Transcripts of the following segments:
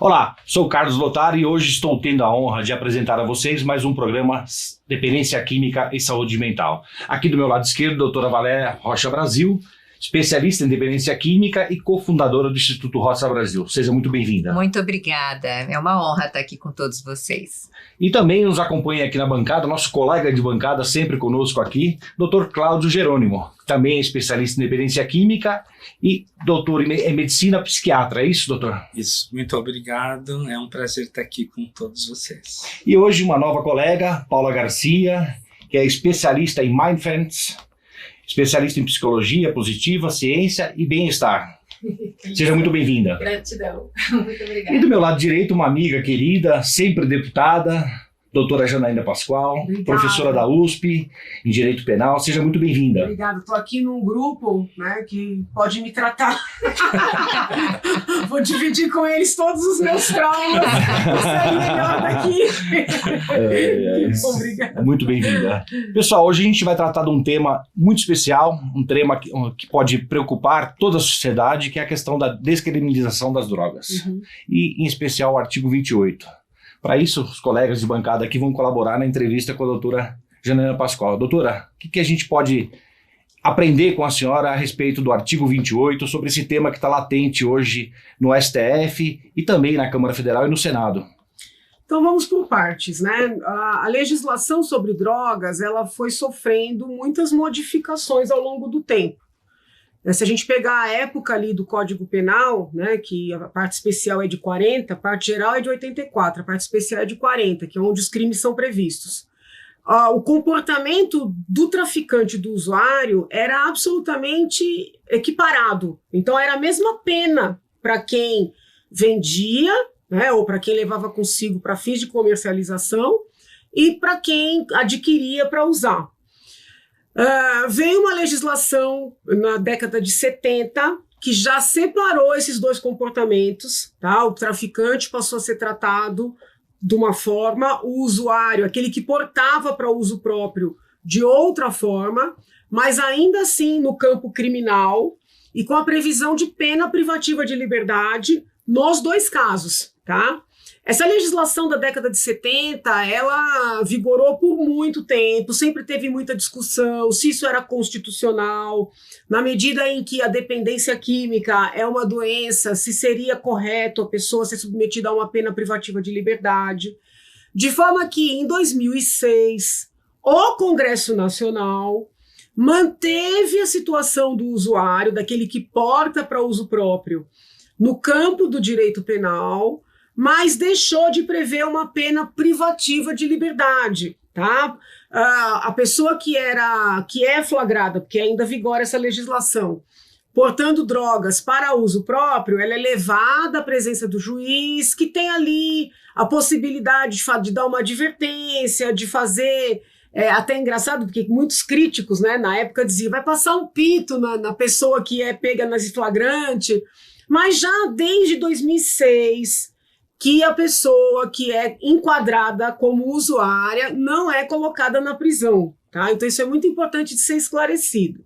Olá, sou Carlos Lotar e hoje estou tendo a honra de apresentar a vocês mais um programa Dependência Química e Saúde Mental. Aqui do meu lado esquerdo, doutora Valéria Rocha Brasil, especialista em dependência química e cofundadora do Instituto Rocha Brasil. Seja muito bem-vinda. Muito obrigada, é uma honra estar aqui com todos vocês. E também nos acompanha aqui na bancada, nosso colega de bancada, sempre conosco aqui, Dr. Cláudio Jerônimo, também é especialista em dependência química e doutor em medicina psiquiatra. É isso, doutor? Isso, muito obrigado. É um prazer estar aqui com todos vocês. E hoje uma nova colega, Paula Garcia, que é especialista em Mindfulness, especialista em psicologia positiva, ciência e bem-estar. Seja muito bem-vinda. Gratidão. Muito obrigada. E do meu lado direito, uma amiga querida, sempre deputada, doutora Janaína Pascoal, Obrigada. Professora da USP, em Direito Penal. Seja muito bem-vinda. Obrigada. Estou aqui num grupo, né, que pode me tratar. Vou dividir com eles todos os meus traumas. Vou sair melhor daqui. Obrigada. Muito bem-vinda. Pessoal, hoje a gente vai tratar de um tema muito especial, um tema que pode preocupar toda a sociedade, que é a questão da descriminalização das drogas. E, em especial, o artigo 28. Para isso, os colegas de bancada aqui vão colaborar na entrevista com a doutora Janaína Pascoal. Doutora, o que a gente pode aprender com a senhora a respeito do artigo 28, sobre esse tema que está latente hoje no STF e também na Câmara Federal e no Senado? Então vamos por partes, né? A legislação sobre drogas, ela foi sofrendo muitas modificações ao longo do tempo. Se a gente pegar a época ali do Código Penal, né, que a parte especial é de 40, a parte geral é de 84, a parte especial é de 40, que é onde os crimes são previstos. O comportamento do traficante, do usuário, era absolutamente equiparado. Então era a mesma pena para quem vendia, né, ou para quem levava consigo para fins de comercialização, e para quem adquiria para usar. Veio uma legislação na década de 70 que já separou esses dois comportamentos, tá? O traficante passou a ser tratado de uma forma, o usuário, aquele que portava para uso próprio, de outra forma, mas ainda assim no campo criminal e com a previsão de pena privativa de liberdade nos dois casos, tá? Essa legislação da década de 70, ela vigorou por muito tempo, sempre teve muita discussão se isso era constitucional, na medida em que a dependência química é uma doença, se seria correto a pessoa ser submetida a uma pena privativa de liberdade. De forma que, em 2006, o Congresso Nacional manteve a situação do usuário, daquele que porta para uso próprio, no campo do direito penal, mas deixou de prever uma pena privativa de liberdade, tá? A pessoa que é flagrada, porque ainda vigora essa legislação, portando drogas para uso próprio, ela é levada à presença do juiz, que tem ali a possibilidade de dar uma advertência, de fazer... até engraçado, porque muitos críticos, né, na época diziam, vai passar um pito na pessoa que é pega nas flagrante, mas já desde 2006... que a pessoa que é enquadrada como usuária não é colocada na prisão, tá? Então isso é muito importante de ser esclarecido.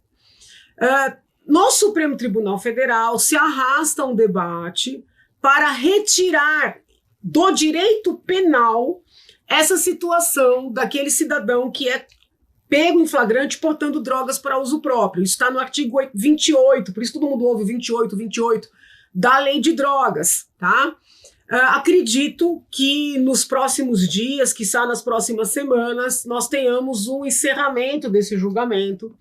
No Supremo Tribunal Federal se arrasta um debate para retirar do direito penal essa situação daquele cidadão que é pego em flagrante portando drogas para uso próprio. Isso está no artigo 28, por isso todo mundo ouve 28 da Lei de Drogas, tá? Acredito que nos próximos dias, quiçá nas próximas semanas, nós tenhamos um encerramento desse julgamento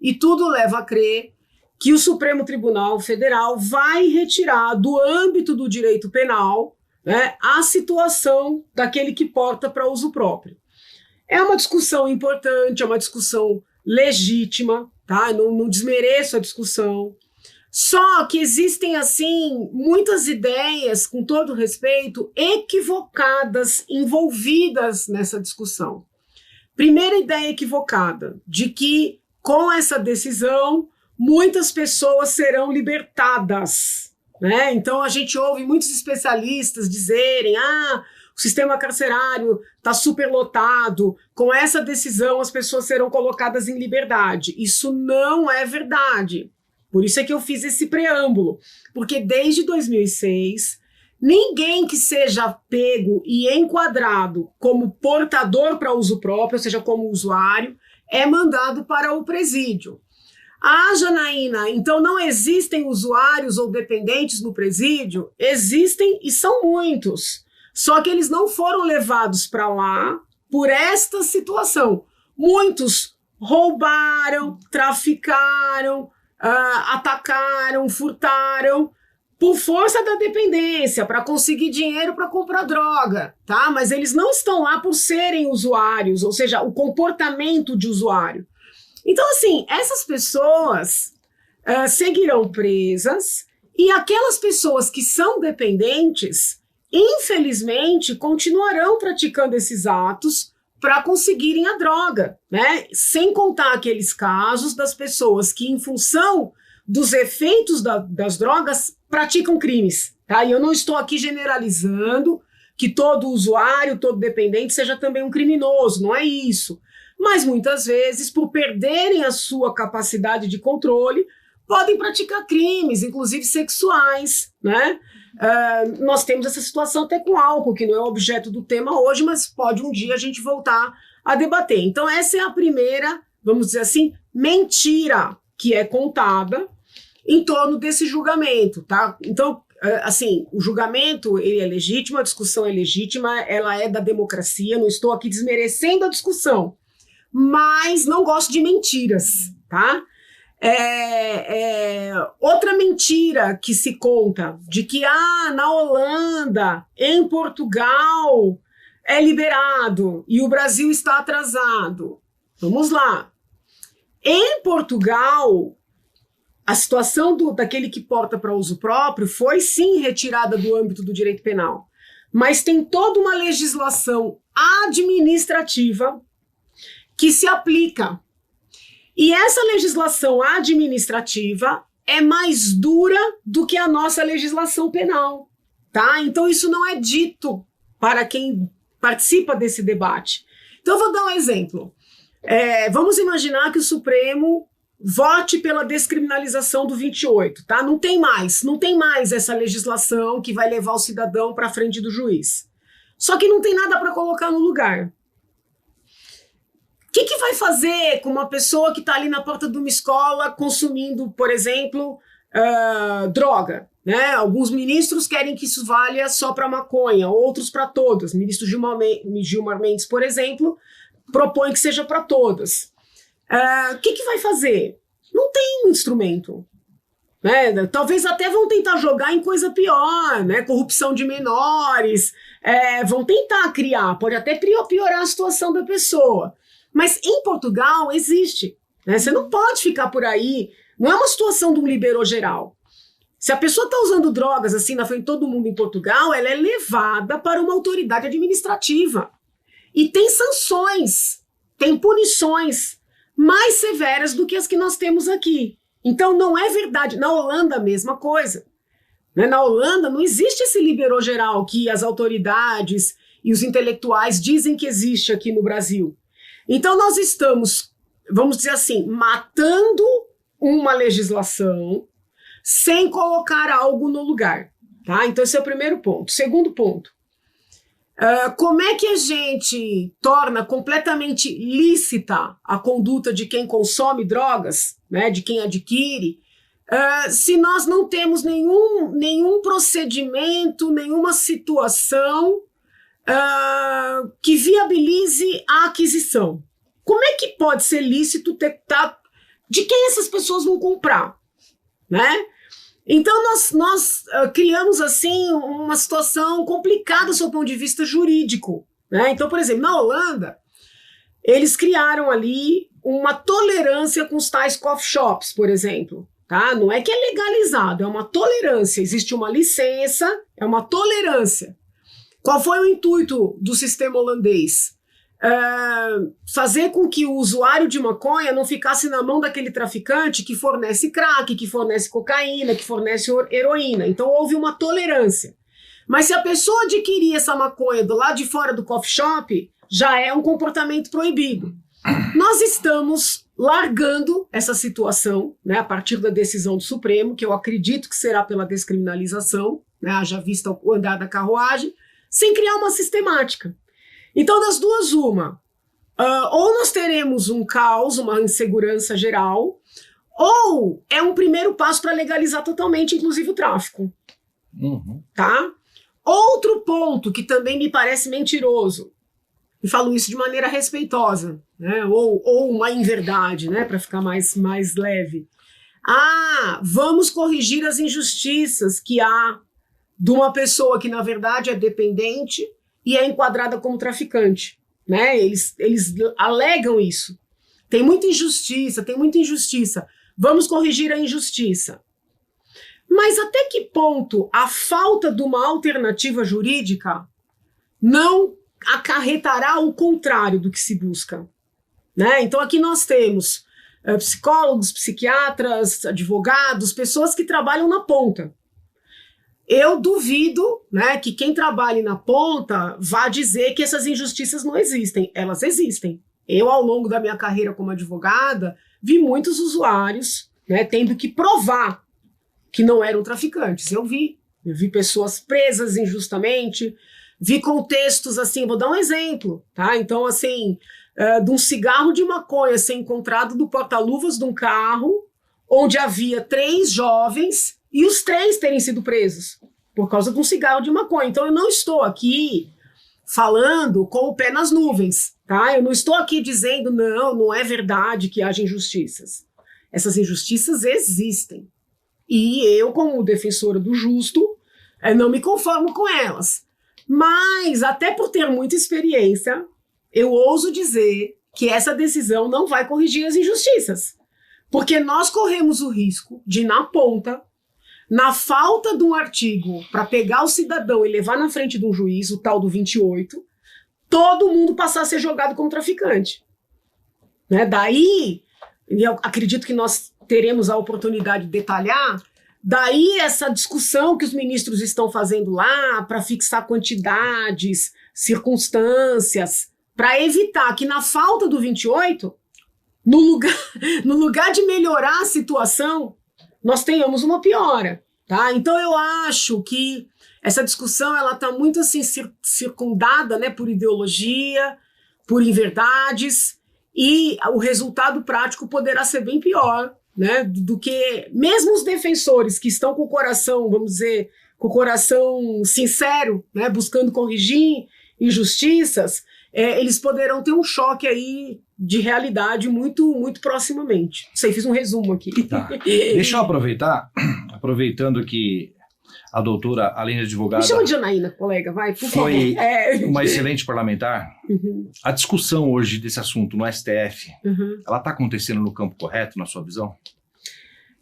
e tudo leva a crer que o Supremo Tribunal Federal vai retirar do âmbito do direito penal, né, a situação daquele que porta para uso próprio. É uma discussão importante, é uma discussão legítima, tá? Não desmereço a discussão. Só que existem, assim, muitas ideias, com todo respeito, equivocadas, envolvidas nessa discussão. Primeira ideia equivocada, de que com essa decisão, muitas pessoas serão libertadas, né? Então a gente ouve muitos especialistas dizerem, o sistema carcerário está superlotado, com essa decisão as pessoas serão colocadas em liberdade. Isso não é verdade. Por isso é que eu fiz esse preâmbulo, porque desde 2006 ninguém que seja pego e enquadrado como portador para uso próprio, ou seja, como usuário, é mandado para o presídio. Ah, Janaína, então não existem usuários ou dependentes no presídio? Existem e são muitos. Só que eles não foram levados para lá por esta situação. Muitos roubaram, traficaram, atacaram, furtaram, por força da dependência, para conseguir dinheiro para comprar droga, tá? Mas eles não estão lá por serem usuários, ou seja, o comportamento de usuário. Então, assim, essas pessoas seguirão presas e aquelas pessoas que são dependentes, infelizmente, continuarão praticando esses atos para conseguirem a droga, né? Sem contar aqueles casos das pessoas que, em função dos efeitos das drogas, praticam crimes, tá? E eu não estou aqui generalizando que todo usuário, todo dependente seja também um criminoso, não é isso. Mas muitas vezes, por perderem a sua capacidade de controle, podem praticar crimes, inclusive sexuais, né? Nós temos essa situação até com álcool, que não é objeto do tema hoje, mas pode um dia a gente voltar a debater. Então essa é a primeira, vamos dizer assim, mentira que é contada em torno desse julgamento, tá? Então, assim, o julgamento ele é legítimo, a discussão é legítima, ela é da democracia, não estou aqui desmerecendo a discussão, mas não gosto de mentiras, tá? Outra mentira que se conta de que na Holanda, em Portugal é liberado e o Brasil está atrasado. Vamos lá. Em Portugal, a situação daquele que porta para uso próprio foi sim retirada do âmbito do direito penal, mas tem toda uma legislação administrativa que se aplica. E essa legislação administrativa é mais dura do que a nossa legislação penal, tá? Então isso não é dito para quem participa desse debate. Então eu vou dar um exemplo. Vamos imaginar que o Supremo vote pela descriminalização do 28, tá? Não tem mais essa legislação que vai levar o cidadão para frente do juiz. Só que não tem nada para colocar no lugar. O que vai fazer com uma pessoa que está ali na porta de uma escola consumindo, por exemplo, droga? Né? Alguns ministros querem que isso valha só para maconha, outros para todas. O ministro Gilmar Mendes, por exemplo, propõe que seja para todas. O que vai fazer? Não tem um instrumento. Né? Talvez até vão tentar jogar em coisa pior, né? Corrupção de menores, vão tentar criar, pode até piorar a situação da pessoa. Mas em Portugal existe, né? Você não pode ficar por aí, não é uma situação de um liberou geral. Se a pessoa está usando drogas assim na frente de todo mundo em Portugal, ela é levada para uma autoridade administrativa. E tem sanções, tem punições mais severas do que as que nós temos aqui. Então não é verdade. Na Holanda a mesma coisa. Né? Na Holanda não existe esse liberou geral que as autoridades e os intelectuais dizem que existe aqui no Brasil. Então nós estamos, vamos dizer assim, matando uma legislação sem colocar algo no lugar. Tá? Então esse é o primeiro ponto. Segundo ponto, como é que a gente torna completamente lícita a conduta de quem consome drogas, né, de quem adquire, se nós não temos nenhum procedimento, nenhuma situação que viabilize a aquisição? Como é que pode ser lícito de quem essas pessoas vão comprar, né? Então nós criamos assim uma situação complicada sob o ponto de vista jurídico, né? Então, por exemplo, na Holanda eles criaram ali uma tolerância com os tais coffee shops, por exemplo, tá? Não é que é legalizado, é uma tolerância, existe uma licença, é uma tolerância. Qual foi o intuito do sistema holandês? Fazer com que o usuário de maconha não ficasse na mão daquele traficante que fornece crack, que fornece cocaína, que fornece heroína. Então houve uma tolerância. Mas se a pessoa adquirir essa maconha do lado de fora do coffee shop, já é um comportamento proibido. Nós estamos largando essa situação, né, a partir da decisão do Supremo, que eu acredito que será pela descriminalização, né, haja vista o andar da carruagem, sem criar uma sistemática. Então, das duas, uma, ou nós teremos um caos, uma insegurança geral, ou é um primeiro passo para legalizar totalmente, inclusive o tráfico. Tá? Outro ponto que também me parece mentiroso, e falo isso de maneira respeitosa, né, ou uma inverdade, né, para ficar mais leve. Vamos corrigir as injustiças que há de uma pessoa que, na verdade, é dependente e é enquadrada como traficante. Né? Eles alegam isso. Tem muita injustiça, tem muita injustiça. Vamos corrigir a injustiça. Mas até que ponto a falta de uma alternativa jurídica não acarretará o contrário do que se busca? Né? Então aqui nós temos psicólogos, psiquiatras, advogados, pessoas que trabalham na ponta. Eu duvido, né, que quem trabalhe na ponta vá dizer que essas injustiças não existem. Elas existem. Eu, ao longo da minha carreira como advogada, vi muitos usuários, né, tendo que provar que não eram traficantes. Eu vi pessoas presas injustamente, vi contextos assim, vou dar um exemplo, tá? Então, assim, de um cigarro de maconha ser encontrado no porta-luvas de um carro onde havia 3 jovens e os 3 terem sido presos por causa de um cigarro de maconha. Então eu não estou aqui falando com o pé nas nuvens, tá? Eu não estou aqui dizendo, não é verdade que haja injustiças. Essas injustiças existem. E eu, como defensora do justo, não me conformo com elas. Mas, até por ter muita experiência, eu ouso dizer que essa decisão não vai corrigir as injustiças. Porque nós corremos o risco de, na ponta, na falta de um artigo para pegar o cidadão e levar na frente de um juiz, o tal do 28, todo mundo passar a ser jogado como traficante. Né? Daí, eu acredito que nós teremos a oportunidade de detalhar, daí essa discussão que os ministros estão fazendo lá para fixar quantidades, circunstâncias, para evitar que na falta do 28, no lugar de melhorar a situação, nós tenhamos uma piora, tá? Então eu acho que essa discussão ela está muito assim circundada, né, por ideologia, por inverdades, e o resultado prático poderá ser bem pior, né, do que mesmo os defensores que estão com o coração, vamos dizer, com o coração sincero, né, buscando corrigir injustiças, eles poderão ter um choque aí de realidade muito, muito proximamente. Não sei, fiz um resumo aqui. Tá. Deixa eu aproveitando que a doutora, além de advogada... Me chama de Janaína, colega, vai, por favor. Foi uma excelente parlamentar. A discussão hoje desse assunto no STF, ela está acontecendo no campo correto, na sua visão?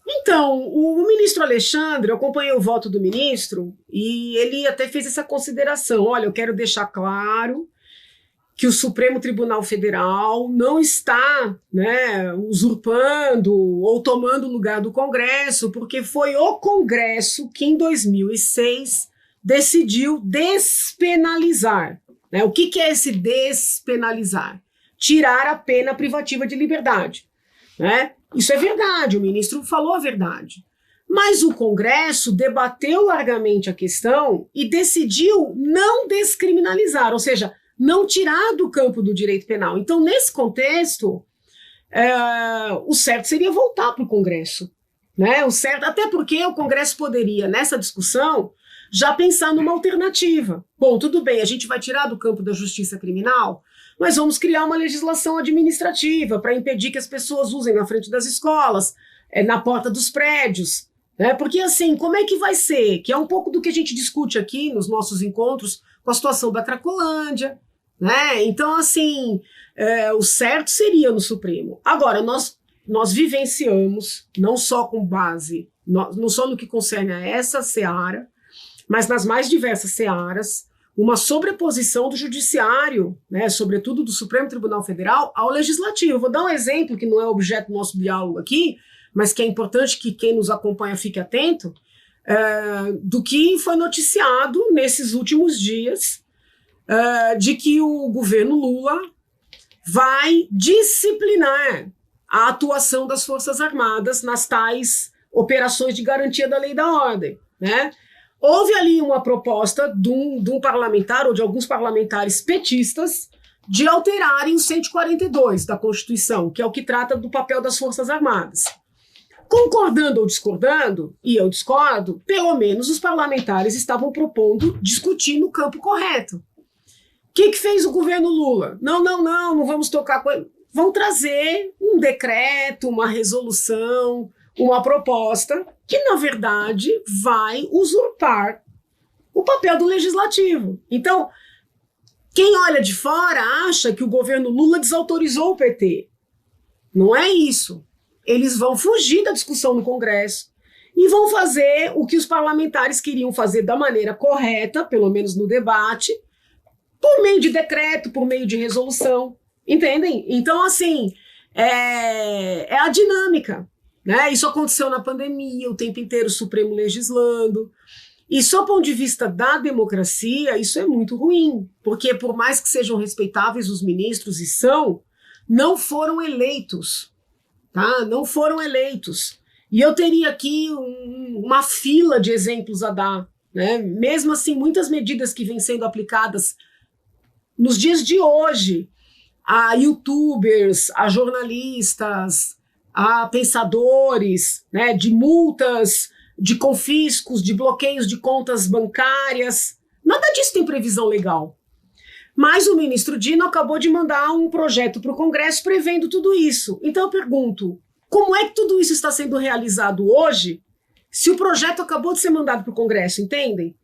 Então, o ministro Alexandre, eu acompanhei o voto do ministro e ele até fez essa consideração. Olha, eu quero deixar claro que o Supremo Tribunal Federal não está, né, usurpando ou tomando o lugar do Congresso, porque foi o Congresso que, em 2006, decidiu despenalizar. Né? O que é esse despenalizar? Tirar a pena privativa de liberdade. Né? Isso é verdade, o ministro falou a verdade. Mas o Congresso debateu largamente a questão e decidiu não descriminalizar, ou seja, não tirar do campo do direito penal. Então, nesse contexto, o certo seria voltar para o Congresso. Né? O certo, até porque o Congresso poderia, nessa discussão, já pensar numa alternativa. Bom, tudo bem, a gente vai tirar do campo da justiça criminal, mas vamos criar uma legislação administrativa para impedir que as pessoas usem na frente das escolas, na porta dos prédios. Né? Porque, assim, como é que vai ser? Que é um pouco do que a gente discute aqui nos nossos encontros com a situação da Cracolândia. Né? Então, assim, o certo seria no Supremo. Agora, nós vivenciamos, não só com base, não só no que concerne a essa seara, mas nas mais diversas searas, uma sobreposição do judiciário, né, sobretudo do Supremo Tribunal Federal, ao legislativo. Vou dar um exemplo que não é objeto do nosso diálogo aqui, mas que é importante que quem nos acompanha fique atento, do que foi noticiado nesses últimos dias, de que o governo Lula vai disciplinar a atuação das Forças Armadas nas tais operações de garantia da lei e da ordem. Né? houve ali uma proposta de um parlamentar ou de alguns parlamentares petistas de alterarem o 142 da Constituição, que é o que trata do papel das Forças Armadas. Concordando ou discordando, e eu discordo, pelo menos os parlamentares estavam propondo discutir no campo correto. O que fez o governo Lula? Não vamos tocar... Vão trazer um decreto, uma resolução, uma proposta que, na verdade, vai usurpar o papel do legislativo. Então, quem olha de fora acha que o governo Lula desautorizou o PT. Não é isso. Eles vão fugir da discussão no Congresso e vão fazer o que os parlamentares queriam fazer da maneira correta, pelo menos no debate, por meio de decreto, por meio de resolução. Entendem? Então, assim, é a dinâmica, né? Isso aconteceu na pandemia, o tempo inteiro o Supremo legislando. E, sob o ponto de vista da democracia, isso é muito ruim, porque por mais que sejam respeitáveis os ministros, e são, não foram eleitos, tá? Não foram eleitos. E eu teria aqui uma fila de exemplos a dar, né? Mesmo assim, muitas medidas que vêm sendo aplicadas nos dias de hoje, a youtubers, a jornalistas, a pensadores, né, de multas, de confiscos, de bloqueios de contas bancárias. Nada disso tem previsão legal. Mas o ministro Dino acabou de mandar um projeto para o Congresso prevendo tudo isso. Então eu pergunto, como é que tudo isso está sendo realizado hoje se o projeto acabou de ser mandado para o Congresso, entendem?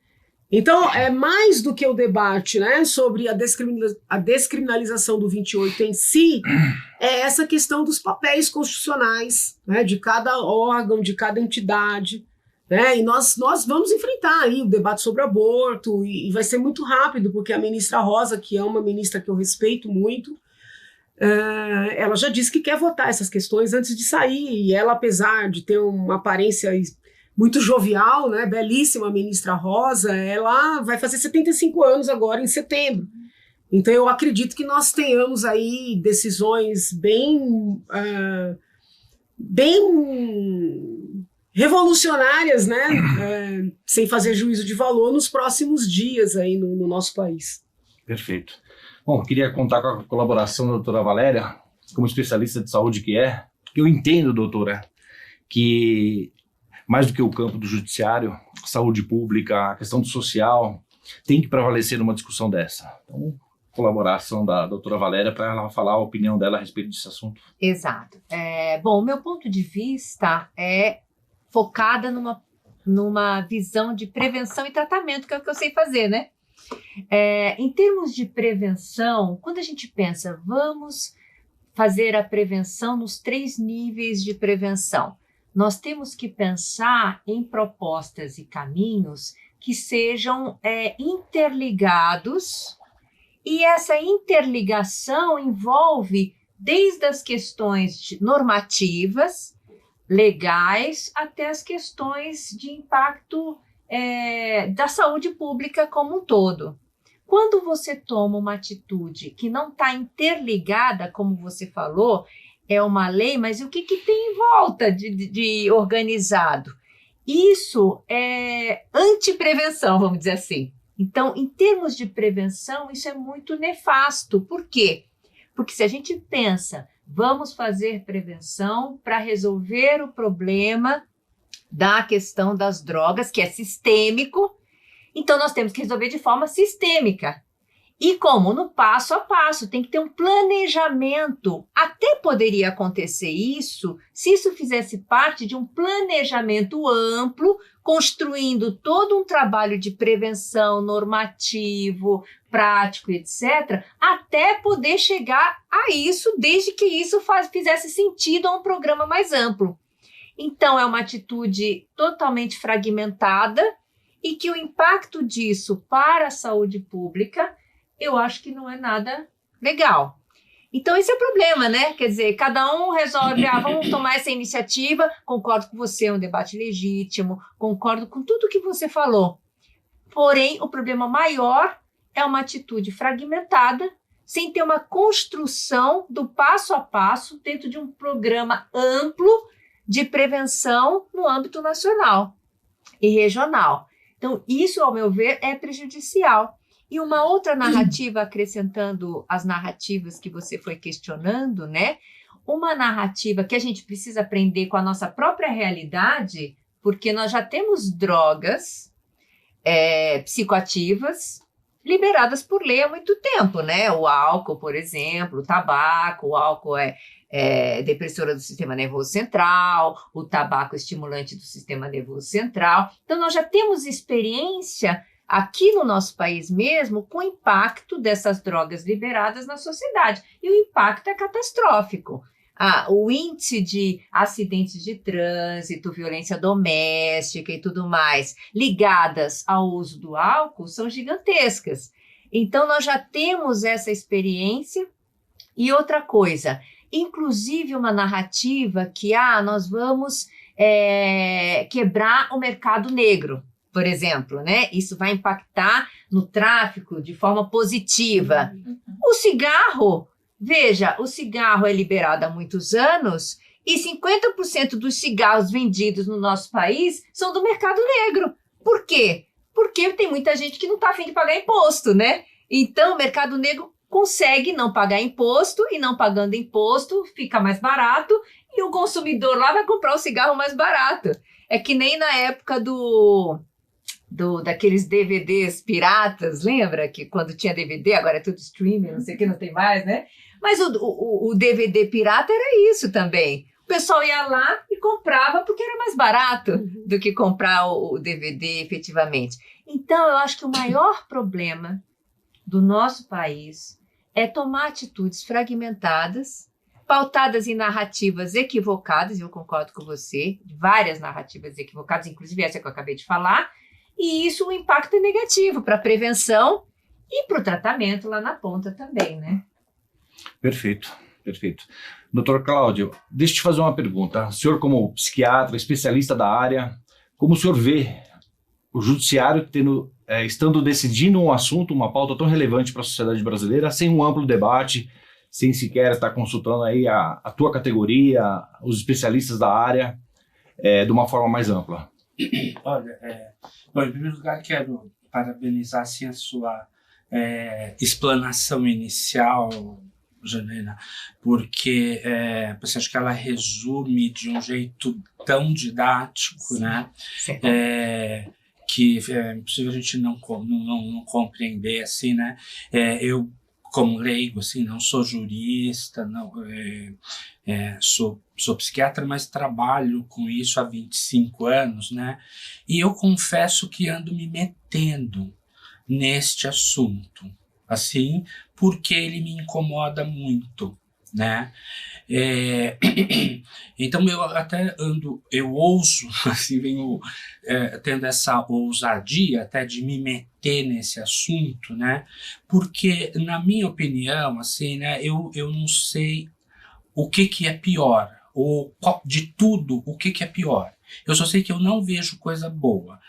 Então, é mais do que o debate, né, sobre a descriminalização do 28 em si, é essa questão dos papéis constitucionais, né, de cada órgão, de cada entidade, né, e nós vamos enfrentar aí o debate sobre aborto, e vai ser muito rápido, porque a ministra Rosa, que é uma ministra que eu respeito muito, ela já disse que quer votar essas questões antes de sair, e ela, apesar de ter uma aparência muito jovial, né, belíssima ministra Rosa, ela vai fazer 75 anos agora em setembro. Então eu acredito que nós tenhamos aí decisões bem revolucionárias, né, sem fazer juízo de valor nos próximos dias aí no nosso país. Perfeito. Bom, queria contar com a colaboração da doutora Valéria, como especialista de saúde que é. Eu entendo, doutora, que mais do que o campo do judiciário, saúde pública, a questão do social, tem que prevalecer numa discussão dessa. Então, colaboração da doutora Valéria para ela falar a opinião dela a respeito desse assunto. Exato. Bom, o meu ponto de vista é focada numa visão de prevenção e tratamento, que é o que eu sei fazer, né? Em termos de prevenção, quando a gente pensa, vamos fazer a prevenção nos 3 níveis de prevenção, nós temos que pensar em propostas e caminhos que sejam interligados, e essa interligação envolve desde as questões normativas, legais, até as questões de impacto da saúde pública como um todo. Quando você toma uma atitude que não está interligada, como você falou, é uma lei, mas o que tem em volta de organizado? Isso é antiprevenção, vamos dizer assim. Então, em termos de prevenção, isso é muito nefasto. Por quê? Porque se a gente pensa, vamos fazer prevenção para resolver o problema da questão das drogas, que é sistêmico, então nós temos que resolver de forma sistêmica. E como? No passo a passo, tem que ter um planejamento. Até poderia acontecer isso se isso fizesse parte de um planejamento amplo, construindo todo um trabalho de prevenção normativo, prático, etc., até poder chegar a isso, desde que isso fizesse sentido a um programa mais amplo. Então, é uma atitude totalmente fragmentada e que o impacto disso para a saúde pública, eu acho que não é nada legal. Então, esse é o problema, né? Quer dizer, cada um resolve, vamos tomar essa iniciativa, concordo com você, é um debate legítimo, concordo com tudo que você falou. Porém, o problema maior é uma atitude fragmentada, sem ter uma construção do passo a passo dentro de um programa amplo de prevenção no âmbito nacional e regional. Então, isso, ao meu ver, é prejudicial. E uma outra narrativa, acrescentando as narrativas que você foi questionando, né? Uma narrativa que a gente precisa aprender com a nossa própria realidade, porque nós já temos drogas psicoativas liberadas por lei há muito tempo, né? O álcool, por exemplo, o tabaco, o álcool é depressora do sistema nervoso central, o tabaco estimulante do sistema nervoso central. Então, nós já temos experiência aqui no nosso país mesmo com o impacto dessas drogas liberadas na sociedade. E o impacto é catastrófico. O índice de acidentes de trânsito, violência doméstica e tudo mais, ligadas ao uso do álcool, são gigantescas. Então, nós já temos essa experiência. E outra coisa, inclusive uma narrativa que nós vamos quebrar o mercado negro, por exemplo, né? Isso vai impactar no tráfico de forma positiva. O cigarro... Veja, o cigarro é liberado há muitos anos e 50% dos cigarros vendidos no nosso país são do mercado negro. Por quê? Porque tem muita gente que não está a fim de pagar imposto, né? Então, o mercado negro consegue não pagar imposto e não pagando imposto fica mais barato e o consumidor lá vai comprar o cigarro mais barato. É que nem na época daqueles DVDs piratas, lembra? Que quando tinha DVD, agora é tudo streaming, não sei o que, não tem mais, né? Mas o DVD pirata era isso também. O pessoal ia lá e comprava porque era mais barato do que comprar o DVD efetivamente. Então, eu acho que o maior problema do nosso país é tomar atitudes fragmentadas, pautadas em narrativas equivocadas, e eu concordo com você, várias narrativas equivocadas, inclusive essa que eu acabei de falar, e isso o impacto é negativo para a prevenção e para o tratamento lá na ponta também, né? Perfeito, perfeito. Doutor Cláudio, deixa eu te fazer uma pergunta. O senhor, como psiquiatra, especialista da área, como o senhor vê o judiciário estando decidindo um assunto, uma pauta tão relevante para a sociedade brasileira, sem um amplo debate, sem sequer estar consultando aí a tua categoria, os especialistas da área, de uma forma mais ampla? Olha, bom, em primeiro lugar, quero parabenizar assim, a sua explanação inicial, Janaína, porque você acha que ela resume de um jeito tão didático, sim, né? Que é impossível a gente não compreender, assim, né? Eu, como leigo, assim, não sou jurista, não, sou psiquiatra, mas trabalho com isso há 25 anos, né? E eu confesso que ando me metendo neste assunto, assim, porque ele me incomoda muito, né? Então eu ouso, assim, venho tendo essa ousadia até de me meter nesse assunto, né? Porque, na minha opinião, assim, né, eu não sei o que é pior, ou de tudo, o que é pior. Eu só sei que eu não vejo coisa boa.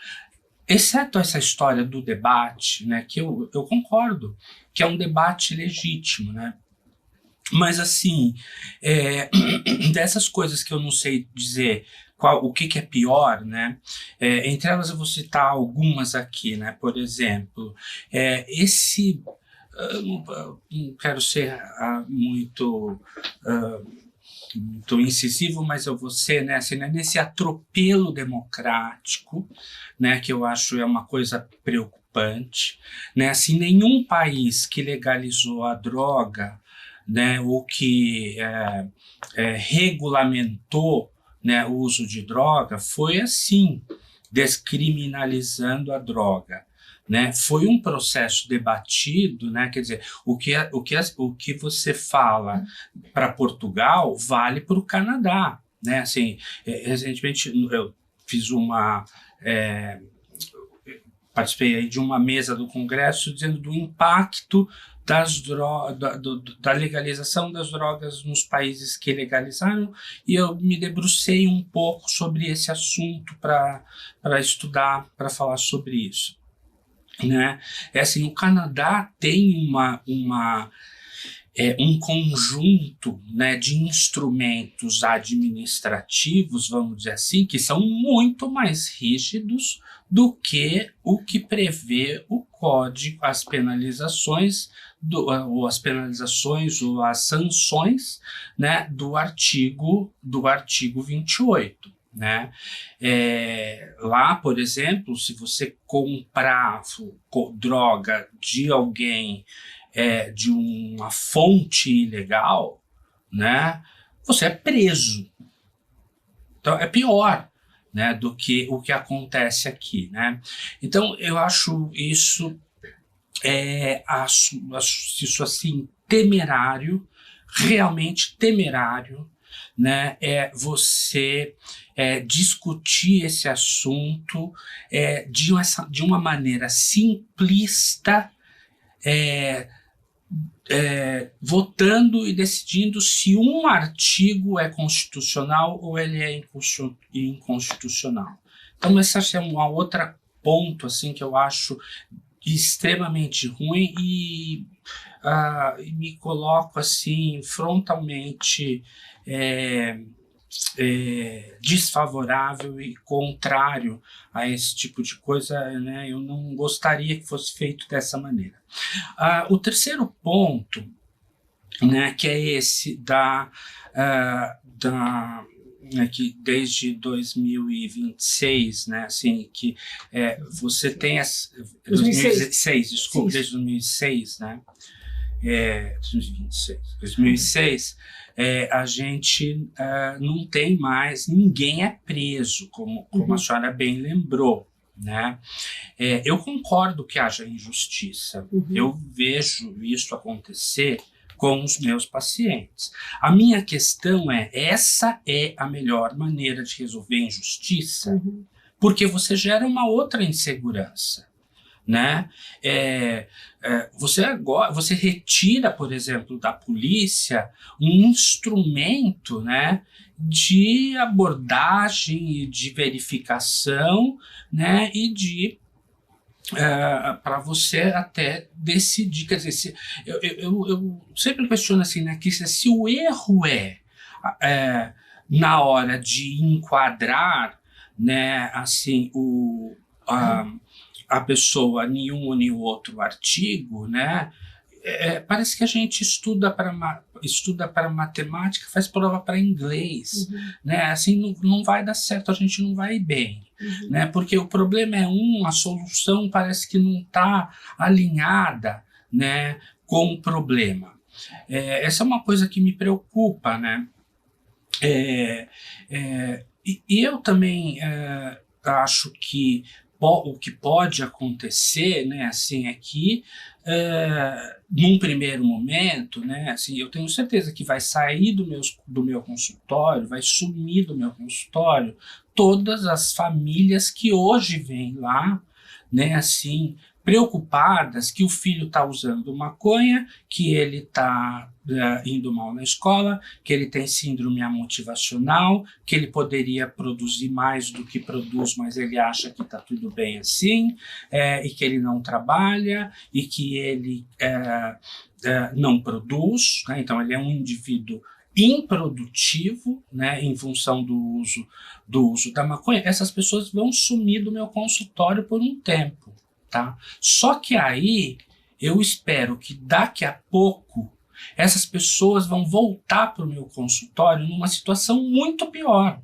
Exceto essa história do debate, né, que eu concordo que é um debate legítimo, né? Mas, assim, dessas coisas que eu não sei dizer o que é pior, né? Entre elas eu vou citar algumas aqui, né? Por exemplo, não quero ser muito incisivo, mas eu vou ser, né, assim, nesse atropelo democrático, né, que eu acho é uma coisa preocupante, né? Assim, nenhum país que legalizou a droga, né, ou que regulamentou, né, o uso de droga, foi assim, descriminalizando a droga, né? Foi um processo debatido, né? Quer dizer, o que você fala para Portugal vale para o Canadá, né? Assim, recentemente eu fiz participei aí de uma mesa do Congresso dizendo do impacto da legalização das drogas nos países que legalizaram, e eu me debrucei um pouco sobre esse assunto para estudar, para falar sobre isso, né? Assim, o Canadá tem um conjunto, né, de instrumentos administrativos, vamos dizer assim, que são muito mais rígidos do que o que prevê o Código, as penalizações, ou as sanções, né, do artigo 28. Né? Lá, por exemplo, se você comprar droga de alguém, de uma fonte ilegal, né, você é preso. Então é pior, né, do que o que acontece aqui, né? Então eu acho isso isso assim temerário, realmente temerário, né? Você discutir esse assunto de uma maneira simplista, votando e decidindo se um artigo é constitucional ou ele é inconstitucional. Então esse é um outro ponto assim, que eu acho extremamente ruim e me coloco assim frontalmente desfavorável e contrário a esse tipo de coisa, né? Eu não gostaria que fosse feito dessa maneira. O terceiro ponto, né, que é esse que desde 2026, né, assim, que você tem 2006, desculpa, desde 2006, né, 2006, a gente não tem mais, ninguém é preso, como a senhora bem lembrou, né? Eu concordo que haja injustiça, eu vejo isso acontecer com os meus pacientes. A minha questão essa é a melhor maneira de resolver a injustiça? Porque você gera uma outra insegurança, né? Você retira, por exemplo, da polícia um instrumento, né, de abordagem e de verificação, né, e para você até decidir, quer dizer, eu sempre questiono assim, né, que se o erro na hora de enquadrar, né, assim, a pessoa em um ou em outro artigo, né, parece que a gente estuda para matemática, faz prova para inglês, né? Assim não vai dar certo, a gente não vai bem, né? Porque o problema a solução parece que não está alinhada, né, com o problema. Essa é uma coisa que me preocupa, né? E eu também acho que o que pode acontecer, né, assim, é que num primeiro momento, né, assim, eu tenho certeza que vai sair do meu consultório, vai sumir do meu consultório todas as famílias que hoje vêm lá, né, assim, preocupadas que o filho está usando maconha, que ele está indo mal na escola, que ele tem síndrome amotivacional, que ele poderia produzir mais do que produz, mas ele acha que está tudo bem assim, e que ele não trabalha, e que ele não produz, né? Então ele é um indivíduo improdutivo, né, em função do uso da maconha. Essas pessoas vão sumir do meu consultório por um tempo. Tá? Só que aí eu espero que daqui a pouco essas pessoas vão voltar para o meu consultório numa situação muito pior.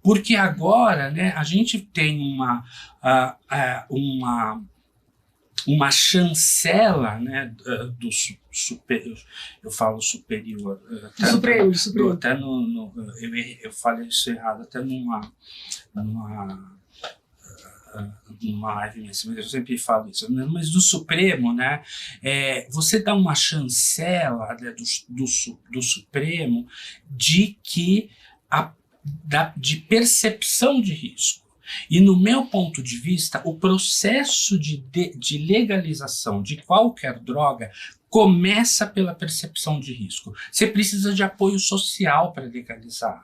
Porque agora, né, a gente tem uma chancela, né, do superior, eu falo superior, Supremo. Até eu falei isso errado, até numa live mesmo, eu sempre falo isso, mas do Supremo, né, você dá uma chancela, né, do Supremo de percepção de risco. E no meu ponto de vista, o processo de legalização de qualquer droga começa pela percepção de risco. Você precisa de apoio social para legalizar,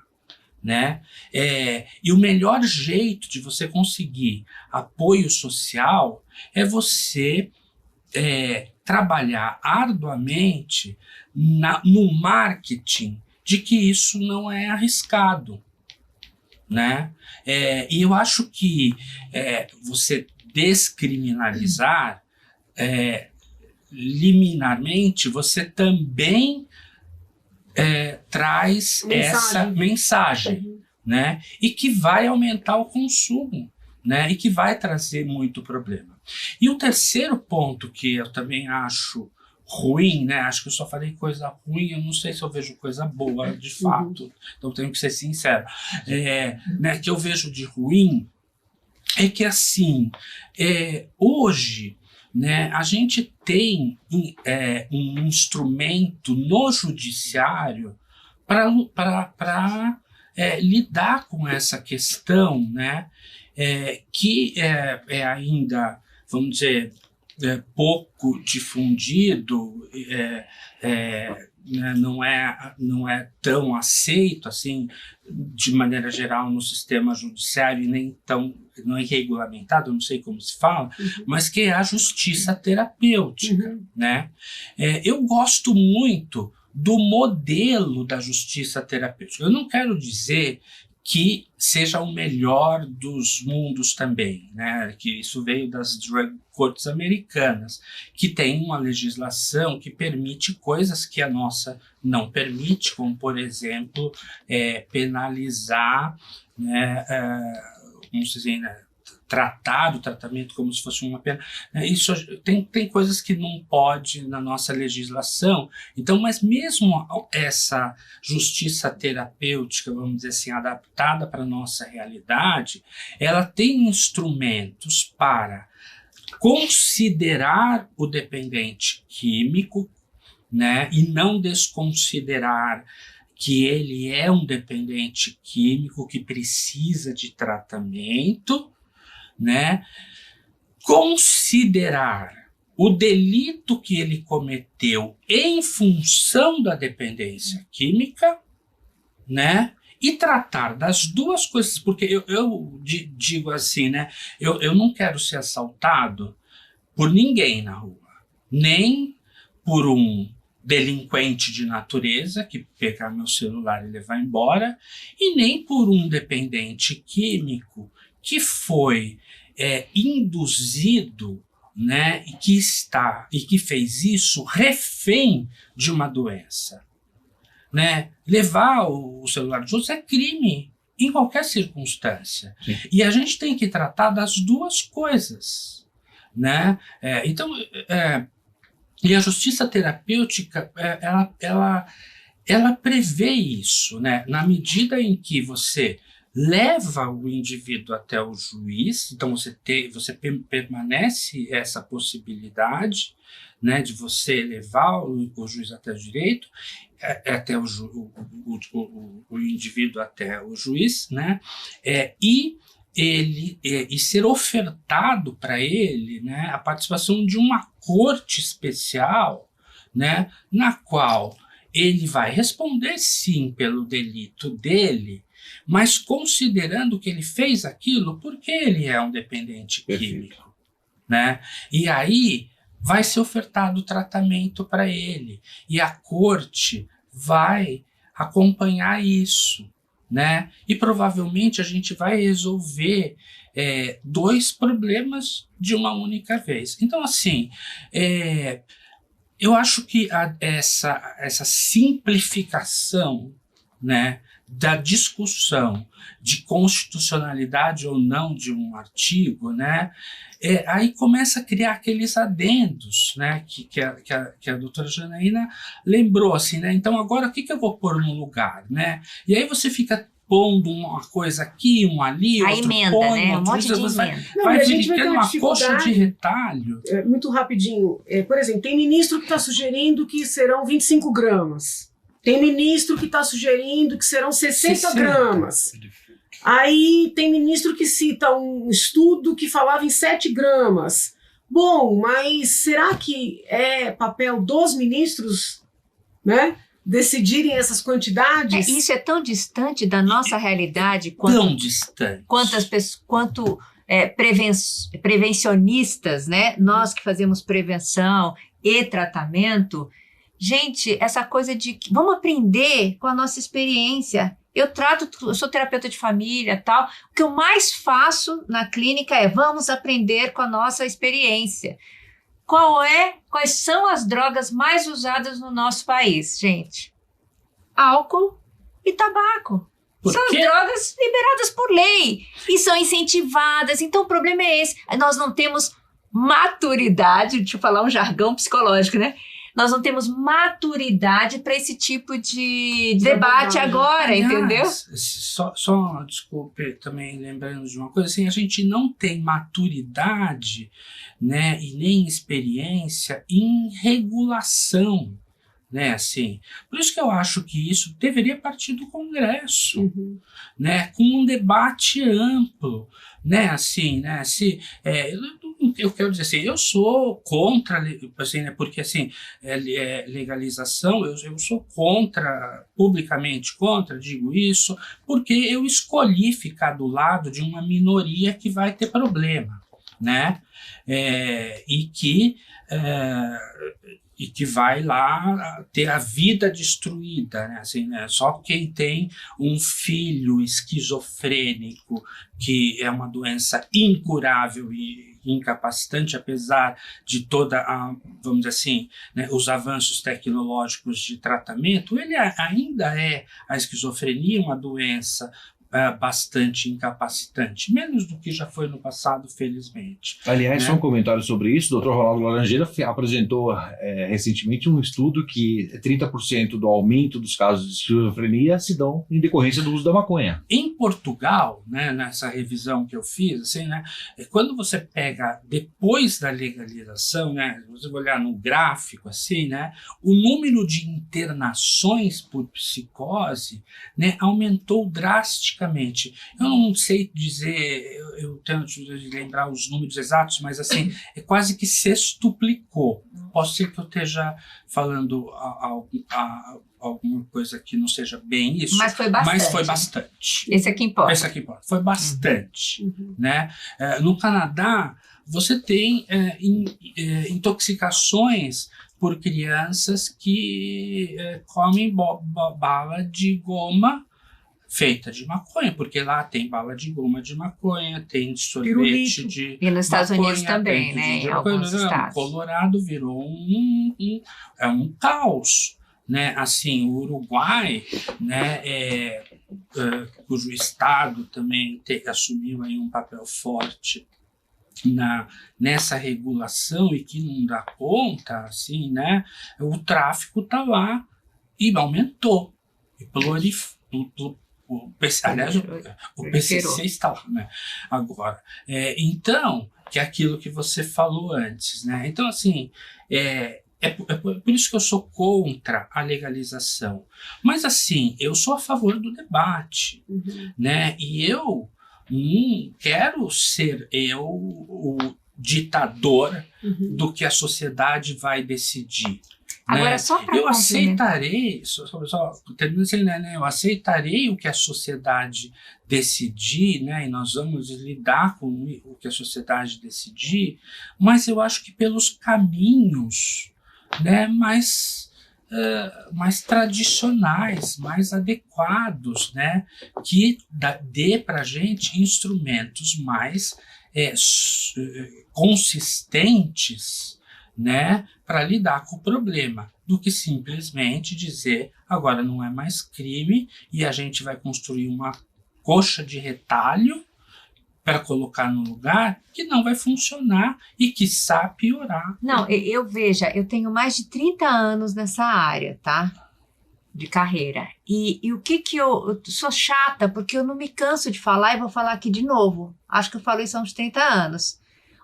né? E o melhor jeito de você conseguir apoio social é você trabalhar arduamente no marketing de que isso não é arriscado, né? E eu acho que você descriminalizar liminarmente, você também traz essa mensagem, né? E que vai aumentar o consumo, né? E que vai trazer muito problema. E o terceiro ponto que eu também acho ruim, né? Acho que eu só falei coisa ruim, eu não sei se eu vejo coisa boa de fato, então tenho que ser sincero. Né, que eu vejo de ruim é que, assim, hoje, né, a gente tem um instrumento no judiciário para lidar com essa questão, né, que é ainda, vamos dizer, pouco difundido, né, não é tão aceito assim de maneira geral no sistema judiciário, e nem tão não é regulamentado, não sei como se fala, mas que é a justiça terapêutica, né? Eu gosto muito do modelo da justiça terapêutica. Eu não quero dizer que seja o melhor dos mundos também, né? Que isso veio das drug courts americanas, que tem uma legislação que permite coisas que a nossa não permite, como, por exemplo, penalizar, né, vamos dizer, né, tratar o tratamento como se fosse uma pena. Isso tem coisas que não pode na nossa legislação. Então, mas mesmo essa justiça terapêutica, vamos dizer assim, adaptada para a nossa realidade, ela tem instrumentos para considerar o dependente químico, né, e não desconsiderar que ele é um dependente químico que precisa de tratamento, né? Considerar o delito que ele cometeu em função da dependência química, né? E tratar das duas coisas, porque eu digo assim, né? Eu não quero ser assaltado por ninguém na rua, nem por um delinquente de natureza que pegar meu celular e levar embora, e nem por um dependente químico que foi induzido, né, e que fez isso refém de uma doença, né? Levar o celular dos outros é crime em qualquer circunstância. Sim. E a gente tem que tratar das duas coisas, né? Então, e a justiça terapêutica, ela prevê isso, né? Na medida em que você leva o indivíduo até o juiz, então você permanece essa possibilidade, né, de você levar o juiz até o direito, até o indivíduo até o juiz, né, e ser ofertado para ele, né, a participação de uma corte especial, né, na qual ele vai responder sim pelo delito dele, mas considerando que ele fez aquilo porque ele é um dependente químico, né? E aí vai ser ofertado tratamento para ele, e a corte vai acompanhar isso, né? E provavelmente a gente vai resolver dois problemas de uma única vez. Então, assim, eu acho que essa simplificação, né, da discussão de constitucionalidade ou não de um artigo, né, aí começa a criar aqueles adendos, né, que a doutora Janaína lembrou, assim, né, então agora o que eu vou pôr no lugar, né, e aí você fica pondo uma coisa aqui, um ali, a outro emenda, põe, né? outro Um monte de você emenda. vai ter uma coxa de retalho. Muito rapidinho, por exemplo, tem ministro que está sugerindo que serão 25 gramas. Tem ministro que está sugerindo que serão 60 gramas. Aí tem ministro que cita um estudo que falava em 7 gramas. Bom, mas será que é papel dos ministros, né, decidirem essas quantidades? Isso é tão distante da nossa realidade Tão distante. Quanto prevencionistas, né? Nós que fazemos prevenção, e tratamento, gente, essa coisa de que vamos aprender com a nossa experiência. Eu sou terapeuta de família, tal. O que eu mais faço na clínica é vamos aprender com a nossa experiência. Quais são as drogas mais usadas no nosso país, gente? Álcool e tabaco. São as drogas liberadas por lei e são incentivadas. Então o problema é esse. Nós não temos maturidade, deixa eu falar um jargão psicológico, né? Nós não temos maturidade para esse tipo de debate agora, entendeu? Só, desculpe, também lembrando de uma coisa, assim, a gente não tem maturidade, né, e nem experiência em regulação, né, assim. Por isso que eu acho que isso deveria partir do Congresso, né, com um debate amplo, né, assim, né, eu quero dizer assim, eu sou contra, assim, né, porque assim, legalização, eu sou contra, publicamente contra, digo isso, porque eu escolhi ficar do lado de uma minoria que vai ter problema, né, e que vai lá ter a vida destruída, né? Assim, né? Só quem tem um filho esquizofrênico, que é uma doença incurável e incapacitante, apesar de toda vamos dizer assim, né, os avanços tecnológicos de tratamento, ele ainda a esquizofrenia, uma doença bastante incapacitante, menos do que já foi no passado, felizmente. Aliás, né? só um comentário sobre isso, o Dr. Ronaldo Laranjeira apresentou recentemente um estudo que 30% do aumento dos casos de esquizofrenia se dão em decorrência do uso da maconha. Em Portugal, né, nessa revisão que eu fiz, assim, né, quando você pega depois da legalização, né, você vai olhar no gráfico, assim, né, o número de internações por psicose, né, aumentou drasticamente. Eu não sei dizer, eu tento lembrar os números exatos, mas assim, quase que sextuplicou. Pode ser que eu esteja falando alguma coisa que não seja bem isso, mas foi bastante. Esse aqui importa. Foi bastante. Né? No Canadá, você tem intoxicações por crianças que comem bala de goma feita de maconha, porque lá tem bala de goma de maconha, tem sorvete pirulito. de e nos Estados maconha, Unidos também, né? Em alguns estados. Colorado virou um caos, né? Assim, o Uruguai, né? Cujo estado também assumiu aí um papel forte nessa regulação e que não dá conta, assim, né? O tráfico tá lá e aumentou e aliás, o PCC está lá, né, agora. Então, que é aquilo que você falou antes, né? Então, assim, por isso que eu sou contra a legalização. Mas, assim, eu sou a favor do debate, né? E eu não quero ser o ditador do que a sociedade vai decidir. Agora, né? só para eu aceitarei, eu aceitarei o que a sociedade decidir, né? E nós vamos lidar com o que a sociedade decidir, mas eu acho que pelos caminhos, né, mais tradicionais, mais adequados, né, que dê para a gente instrumentos mais consistentes, né, para lidar com o problema, do que simplesmente dizer agora não é mais crime e a gente vai construir uma coxa de retalho para colocar no lugar que não vai funcionar e quiçá piorar. Não, eu tenho mais de 30 anos nessa área, tá? De carreira. E o que eu sou chata, porque eu não me canso de falar e vou falar aqui de novo. Acho que eu falo isso há uns 30 anos.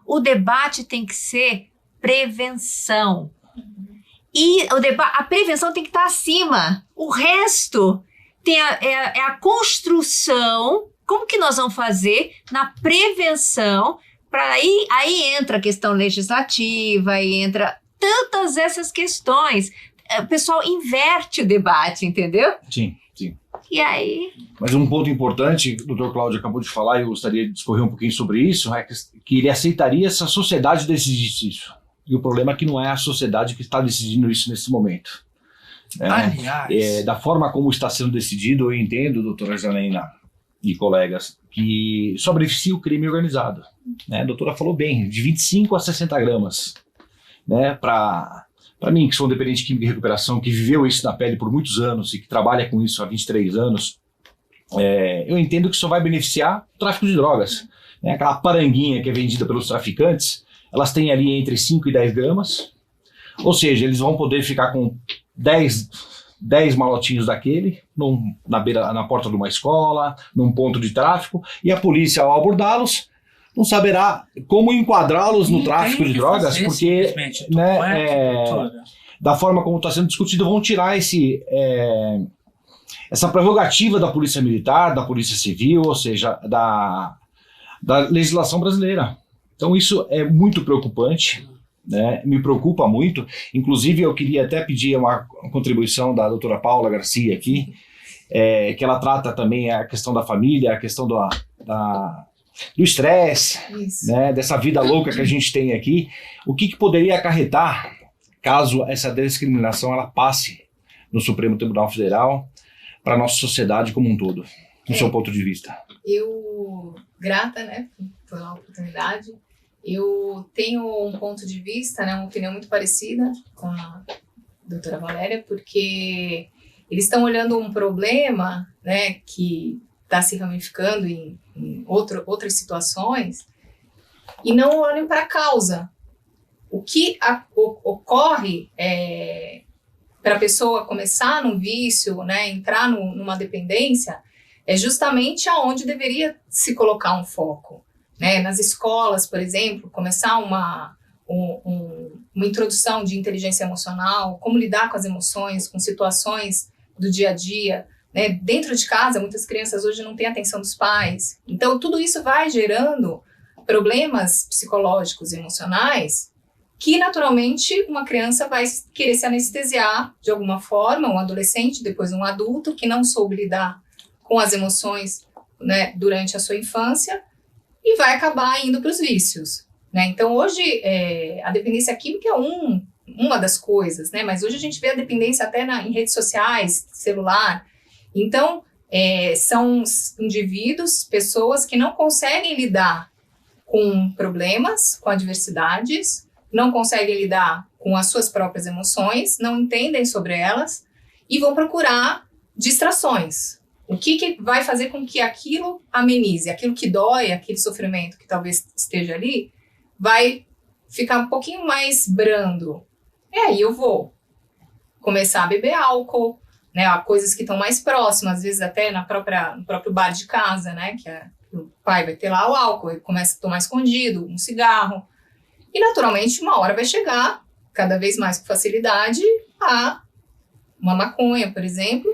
O debate tem que ser prevenção. E a prevenção tem que estar acima. O resto é a construção. Como que nós vamos fazer na prevenção? Para aí entra a questão legislativa, aí entra tantas essas questões. O pessoal inverte o debate, entendeu? Sim. E aí... Mas um ponto importante, o Dr. Cláudio acabou de falar, e eu gostaria de discorrer um pouquinho sobre isso, é que ele aceitaria se a sociedade decidisse isso. E o problema é que não é a sociedade que está decidindo isso nesse momento. Aliás, Da forma como está sendo decidido, eu entendo, doutora Janaína e colegas, que só beneficia o crime organizado. Né? A doutora falou bem, de 25 a 60 gramas. Né? Para mim, que sou um dependente químico de recuperação, que viveu isso na pele por muitos anos e que trabalha com isso há 23 anos, eu entendo que só vai beneficiar o tráfico de drogas. Né? Aquela paranguinha que é vendida pelos traficantes, elas têm ali entre 5 e 10 gramas, ou seja, eles vão poder ficar com 10 malotinhos daquele na porta de uma escola, num ponto de tráfico, e a polícia, ao abordá-los, não saberá como enquadrá-los no tráfico de drogas, porque da forma como está sendo discutido, vão tirar essa prerrogativa da polícia militar, da polícia civil, ou seja, da legislação brasileira. Então isso é muito preocupante, né? Me preocupa muito. Inclusive eu queria até pedir uma contribuição da doutora Paula Garcia aqui, que ela trata também a questão da família, a questão do estresse, né? Dessa vida louca que a gente tem aqui. O que poderia acarretar caso essa discriminação ela passe no Supremo Tribunal Federal para a nossa sociedade como um todo, do seu ponto de vista? Eu, grata, né, pela oportunidade, eu tenho um ponto de vista, né, uma opinião muito parecida com a doutora Valéria, porque eles estão olhando um problema, né, que está se ramificando em outras situações e não olham para a causa. O que ocorre para a pessoa começar num vício, né, entrar numa dependência, é justamente aonde deveria se colocar um foco. Né? Nas escolas, por exemplo, começar uma introdução de inteligência emocional, como lidar com as emoções, com situações do dia a dia. Né? Dentro de casa, muitas crianças hoje não têm atenção dos pais. Então, tudo isso vai gerando problemas psicológicos e emocionais que, naturalmente, uma criança vai querer se anestesiar de alguma forma, um adolescente, depois um adulto que não soube lidar com as emoções, né, durante a sua infância, e vai acabar indo para os vícios. Né? Então, hoje, a dependência química é uma das coisas, né? Mas hoje a gente vê a dependência até em redes sociais, celular. Então, são indivíduos, pessoas que não conseguem lidar com problemas, com adversidades, não conseguem lidar com as suas próprias emoções, não entendem sobre elas e vão procurar distrações. O que vai fazer com que aquilo amenize, aquilo que dói, aquele sofrimento que talvez esteja ali, vai ficar um pouquinho mais brando. E aí eu vou começar a beber álcool, né, coisas que estão mais próximas, às vezes até no próprio bar de casa, né, que o pai vai ter lá o álcool, ele começa a tomar escondido, um cigarro. E naturalmente uma hora vai chegar, cada vez mais com facilidade, a uma maconha, por exemplo,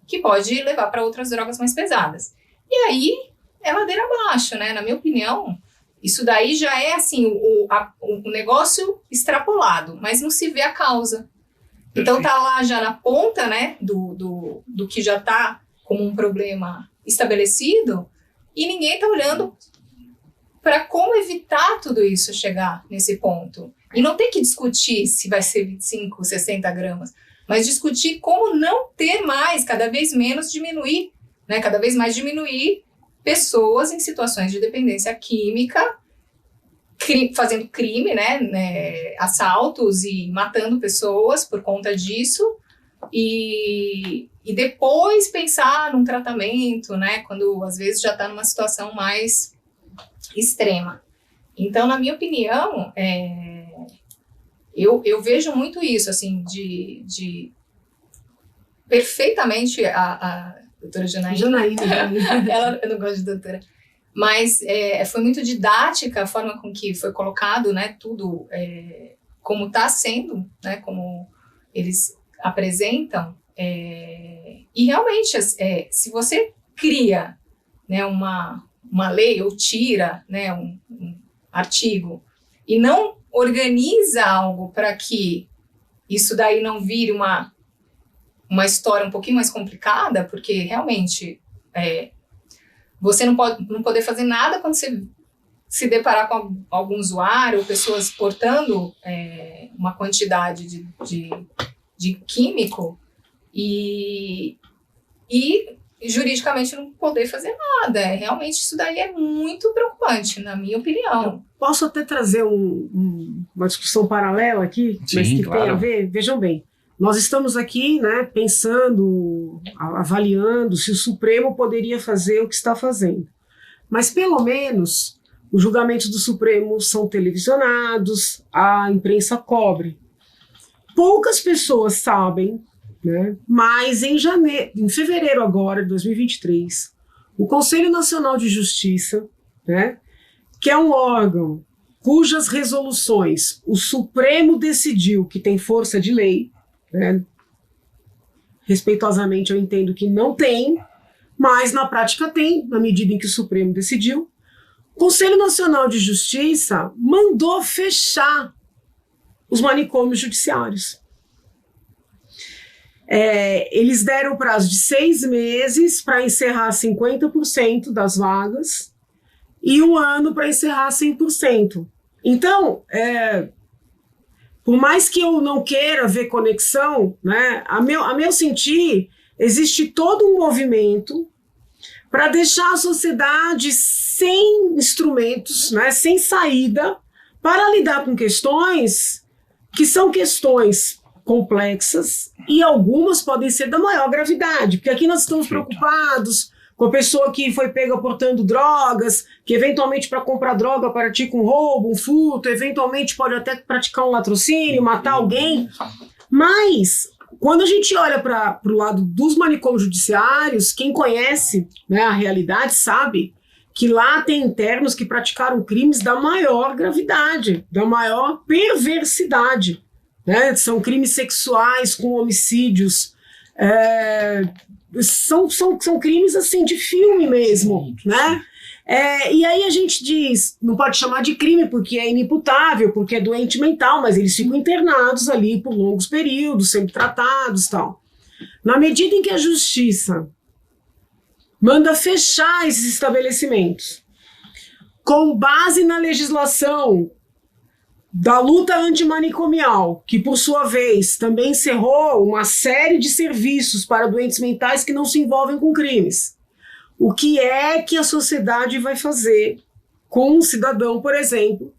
que pode levar para outras drogas mais pesadas. E aí é ladeira abaixo, né? Na minha opinião, isso daí já é assim, o negócio extrapolado, mas não se vê a causa. Então tá lá já na ponta, né, do que já tá como um problema estabelecido e ninguém tá olhando para como evitar tudo isso chegar nesse ponto. E não tem que discutir se vai ser 25, 60 gramas, mas discutir como não ter mais, cada vez menos diminuir, né? Cada vez mais diminuir pessoas em situações de dependência química, fazendo crime, né? Assaltos e matando pessoas por conta disso, e depois pensar num tratamento, né? Quando às vezes já está numa situação mais extrema. Então, na minha opinião, eu vejo muito isso, assim, de perfeitamente a doutora Janaína. Eu não gosto de doutora. Mas foi muito didática a forma com que foi colocado, né, tudo como está sendo, né, como eles apresentam. E realmente, se você cria, né, uma lei ou tira, né, um artigo e não organiza algo para que isso daí não vire uma história um pouquinho mais complicada, porque realmente você não poder fazer nada quando você se deparar com algum usuário, pessoas portando uma quantidade de químico e juridicamente não poder fazer nada. Realmente isso daí é muito preocupante, na minha opinião. Posso até trazer uma discussão paralela aqui, Sim, mas que claro. tem a ver? Vejam bem, nós estamos aqui, né, pensando, avaliando se o Supremo poderia fazer o que está fazendo. Mas pelo menos os julgamentos do Supremo são televisionados, a imprensa cobre. Poucas pessoas sabem, né, mas em fevereiro agora, de 2023, o Conselho Nacional de Justiça, né, que é um órgão cujas resoluções o Supremo decidiu que tem força de lei, né, respeitosamente eu entendo que não tem, mas na prática tem, na medida em que o Supremo decidiu, o Conselho Nacional de Justiça mandou fechar os manicômios judiciários. Eles deram o prazo de 6 meses para encerrar 50% das vagas e 1 ano para encerrar 100%. Então, por mais que eu não queira ver conexão, né, a meu sentir, existe todo um movimento para deixar a sociedade sem instrumentos, né, sem saída, para lidar com questões que são questões complexas e algumas podem ser da maior gravidade, porque aqui nós estamos preocupados com a pessoa que foi pega portando drogas, que eventualmente para comprar droga pratica um roubo, um furto, eventualmente pode até praticar um latrocínio, matar alguém, mas quando a gente olha para o lado dos manicômios judiciários, quem conhece, né, a realidade sabe que lá tem internos que praticaram crimes da maior gravidade, da maior perversidade, né? São crimes sexuais com homicídios, são crimes assim de filme mesmo, né? E aí a gente diz, não pode chamar de crime porque é inimputável, porque é doente mental, mas eles ficam internados ali por longos períodos, sempre tratados e tal. Na medida em que a justiça manda fechar esses estabelecimentos, com base na legislação da luta antimanicomial, que por sua vez também encerrou uma série de serviços para doentes mentais que não se envolvem com crimes. O que é que a sociedade vai fazer com um cidadão, por exemplo,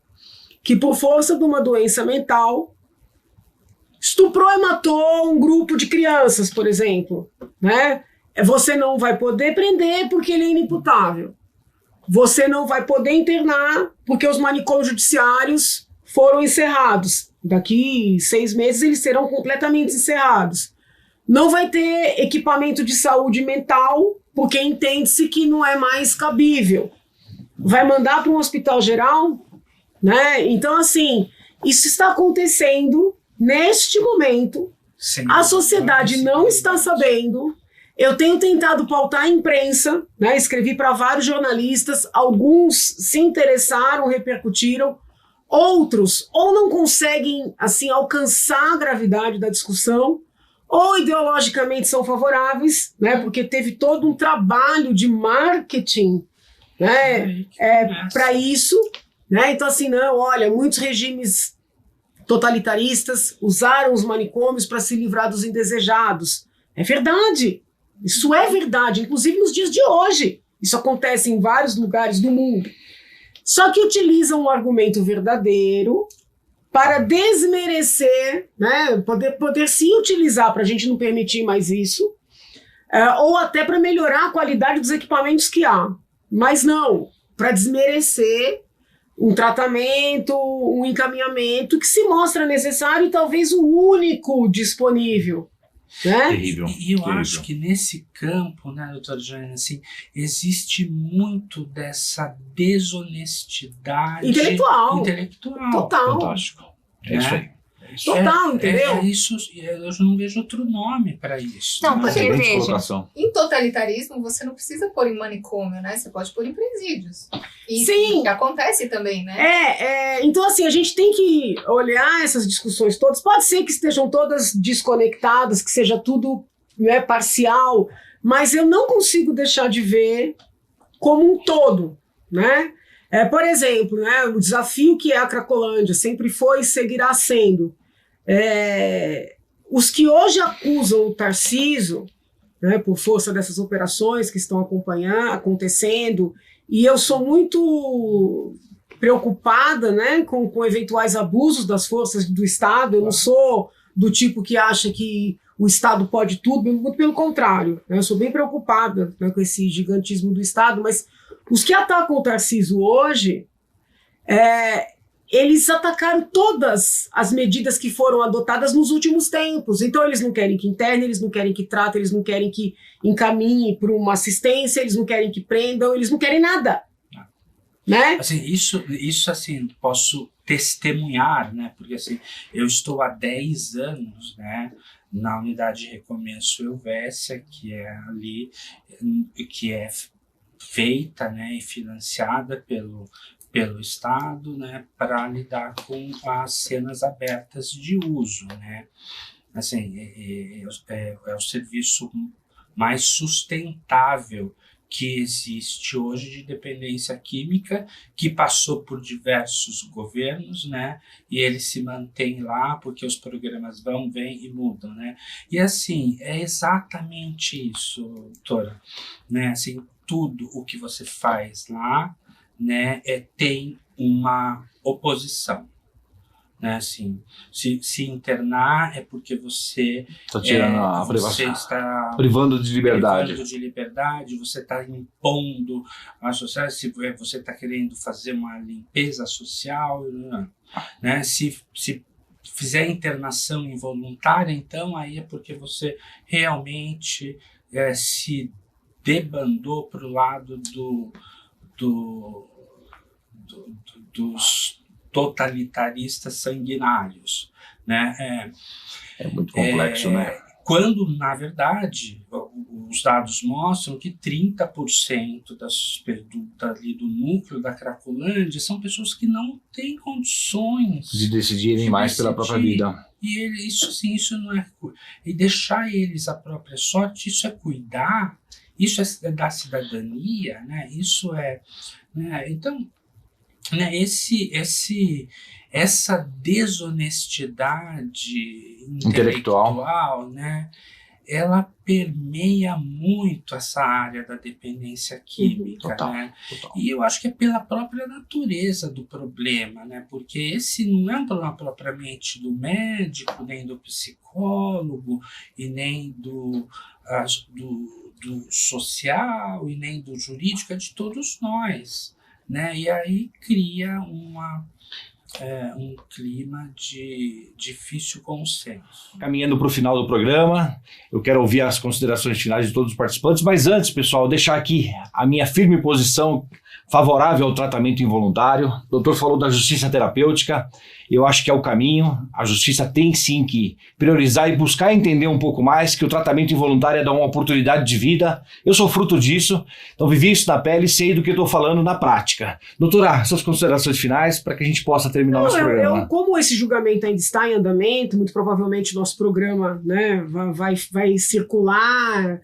que por força de uma doença mental estuprou e matou um grupo de crianças, por exemplo, né? Você não vai poder prender porque ele é inimputável. Você não vai poder internar porque os manicômios judiciários foram encerrados. Daqui 6 meses eles serão completamente encerrados. Não vai ter equipamento de saúde mental porque entende-se que não é mais cabível. Vai mandar para um hospital geral, né? Então, assim, isso está acontecendo neste momento. Sim, a sociedade não está sabendo. Eu tenho tentado pautar a imprensa, né? Escrevi para vários jornalistas, alguns se interessaram, repercutiram, outros ou não conseguem assim alcançar a gravidade da discussão, ou ideologicamente são favoráveis, né? Porque teve todo um trabalho de marketing, né? Para isso, né? Então assim, não, olha, muitos regimes totalitaristas usaram os manicômios para se livrar dos indesejados. É verdade. Isso é verdade, inclusive nos dias de hoje. Isso acontece em vários lugares do mundo. Só que utilizam um argumento verdadeiro para desmerecer, né, poder sim utilizar para a gente não permitir mais isso, ou até para melhorar a qualidade dos equipamentos que há. Mas não, para desmerecer um tratamento, um encaminhamento que se mostra necessário e talvez o único disponível. Né? Terrível. E eu acho que nesse campo, né, doutora Jane, assim, existe muito dessa desonestidade intelectual. Total. Fantástico. É isso aí. Total, entendeu? Isso, eu não vejo outro nome para isso. Não, né? porque Excelente veja, colocação. Em totalitarismo, você não precisa pôr em manicômio, né? Você pode pôr em presídios. E Sim. que acontece também, né? Então assim, a gente tem que olhar essas discussões todas, pode ser que estejam todas desconectadas, que seja tudo, né, parcial, mas eu não consigo deixar de ver como um todo, né? Por exemplo, né, o desafio que é a Cracolândia sempre foi e seguirá sendo. Os que hoje acusam o Tarcísio, né, por força dessas operações que estão acontecendo, e eu sou muito preocupada, né, com eventuais abusos das forças do Estado. Eu não sou do tipo que acha que o Estado pode tudo, muito pelo contrário, né, eu sou bem preocupada, né, com esse gigantismo do Estado, mas os que atacam o Tarcísio hoje, eles atacaram todas as medidas que foram adotadas nos últimos tempos. Então eles não querem que interne, eles não querem que trate, eles não querem que encaminhe para uma assistência, eles não querem que prendam, eles não querem nada. Né? Assim, isso assim, posso testemunhar, né? Porque assim, eu estou há 10 anos, né, na unidade de recomeço Helvécia, que é ali, que é feita, né, e financiada pelo Estado, né, para lidar com as cenas abertas de uso, né? Assim, é o serviço mais sustentável que existe hoje de dependência química, que passou por diversos governos, né? E ele se mantém lá porque os programas vão, vêm e mudam, né? E assim, é exatamente isso, doutora, né? Assim, tudo o que você faz lá, né, tem uma oposição, né? Assim, se internar é porque você está tirando a você está privando de liberdade. Privando de liberdade, você está impondo a sociedade, se você está querendo fazer uma limpeza social, né? Se fizer internação involuntária, então aí é porque você realmente se debandou para o lado dos totalitaristas sanguinários, né? É muito complexo, né? Quando, na verdade, os dados mostram que 30% ali do núcleo da Cracolândia são pessoas que não têm condições de decidirem mais pela própria vida. E isso não é... E deixar eles à própria sorte, isso é cuidar, isso é da cidadania, né? Isso é... Né? Então, né, essa desonestidade intelectual, né, ela permeia muito essa área da dependência química, total, né? total. E eu acho que é pela própria natureza do problema, né? Porque esse não é um problema propriamente do médico, nem do psicólogo, e nem do social, e nem do jurídico, é de todos nós, né? E aí cria um clima de difícil consenso. Caminhando para o final do programa, eu quero ouvir as considerações finais de todos os participantes, mas antes, pessoal, deixar aqui a minha firme posição favorável ao tratamento involuntário. O doutor falou da justiça terapêutica, eu acho que é o caminho. A justiça tem sim que priorizar e buscar entender um pouco mais que o tratamento involuntário é dar uma oportunidade de vida. Eu sou fruto disso, então vivi isso na pele e sei do que estou falando na prática. Doutora, suas considerações finais para que a gente possa terminar o nosso programa. Como esse julgamento ainda está em andamento, muito provavelmente nosso programa, né, vai circular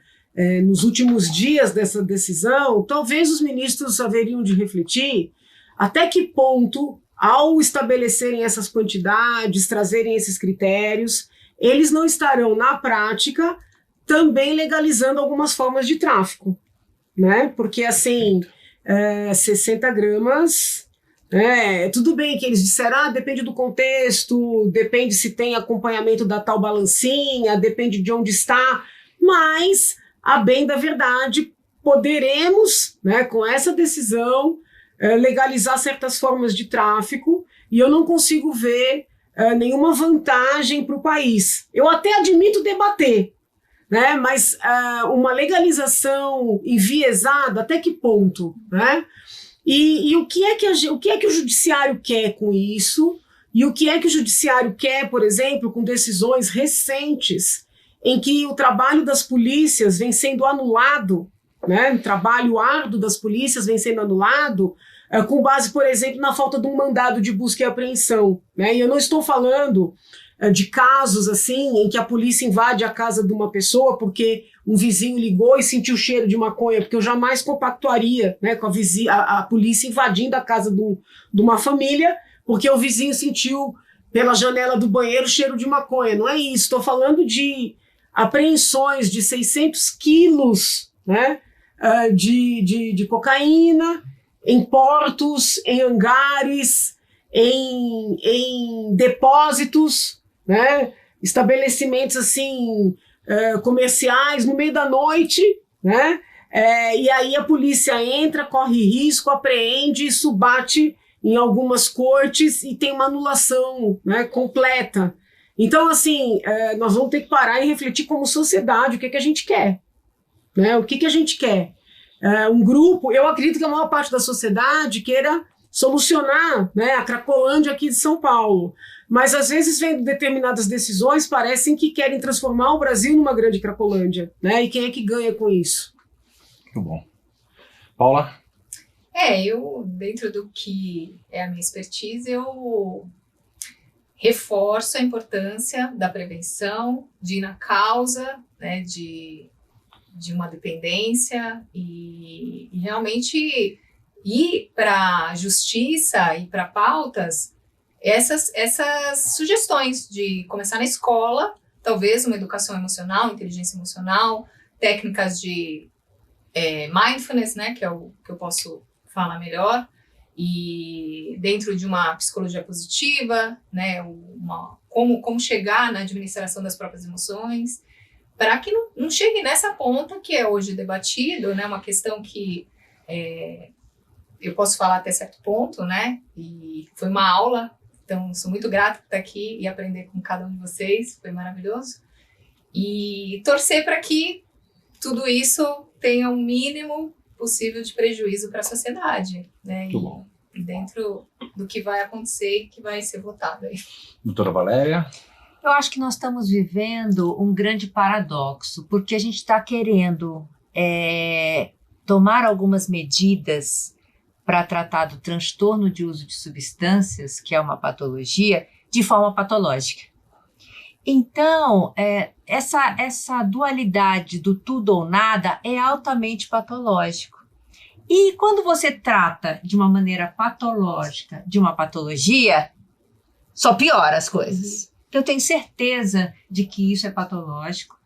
nos últimos dias dessa decisão, talvez os ministros haveriam de refletir até que ponto, ao estabelecerem essas quantidades, trazerem esses critérios, eles não estarão, na prática, também legalizando algumas formas de tráfico, né? Porque, assim, 60 gramas... tudo bem que eles disseram, depende do contexto, depende se tem acompanhamento da tal balancinha, depende de onde está, mas, a bem da verdade, poderemos, né, com essa decisão, legalizar certas formas de tráfico, e eu não consigo ver nenhuma vantagem para o país. Eu até admito debater, né, mas uma legalização enviesada, até que ponto, né? E o que é que o judiciário quer com isso? E o que é que o judiciário quer, por exemplo, com decisões recentes em que o trabalho das polícias vem sendo anulado, né? O trabalho árduo das polícias vem sendo anulado com base, por exemplo, na falta de um mandado de busca e apreensão, né? E eu não estou falando de casos assim em que a polícia invade a casa de uma pessoa porque um vizinho ligou e sentiu o cheiro de maconha, porque eu jamais compactuaria, né, com a polícia invadindo a casa de uma família porque o vizinho sentiu pela janela do banheiro o cheiro de maconha. Não é isso, estou falando de apreensões de 600 quilos, né, de cocaína em portos, em hangares, em depósitos, né, estabelecimentos assim, comerciais no meio da noite, né, e aí a polícia entra, corre risco, apreende, isso bate em algumas cortes e tem uma anulação, né, completa. Então, assim, nós vamos ter que parar e refletir como sociedade o que a gente quer, né, o que a gente quer. Um grupo, eu acredito que a maior parte da sociedade queira solucionar, né, a Cracolândia aqui de São Paulo, mas às vezes vendo determinadas decisões parecem que querem transformar o Brasil numa grande Cracolândia, né, e quem é que ganha com isso? Muito bom. Paula? Eu, dentro do que é a minha expertise, eu reforço a importância da prevenção, de ir na causa, né, de uma dependência e realmente ir para a justiça e para pautas essas sugestões de começar na escola, talvez uma educação emocional, inteligência emocional, técnicas de mindfulness, né, que é o que eu posso falar melhor, e dentro de uma psicologia positiva, né, como chegar na administração das próprias emoções, para que não chegue nessa ponta que é hoje debatido, né, uma questão que eu posso falar até certo ponto, né, e foi uma aula, então sou muito grata por estar aqui e aprender com cada um de vocês, foi maravilhoso, e torcer para que tudo isso tenha um mínimo possível de prejuízo para a sociedade, né, e dentro do que vai acontecer e que vai ser votado aí. Doutora Valéria? Eu acho que nós estamos vivendo um grande paradoxo, porque a gente está querendo tomar algumas medidas para tratar do transtorno de uso de substâncias, que é uma patologia, de forma patológica. Então, essa dualidade do tudo ou nada é altamente patológico. E quando você trata de uma maneira patológica de uma patologia, só piora as coisas. Eu tenho certeza de que isso é patológico,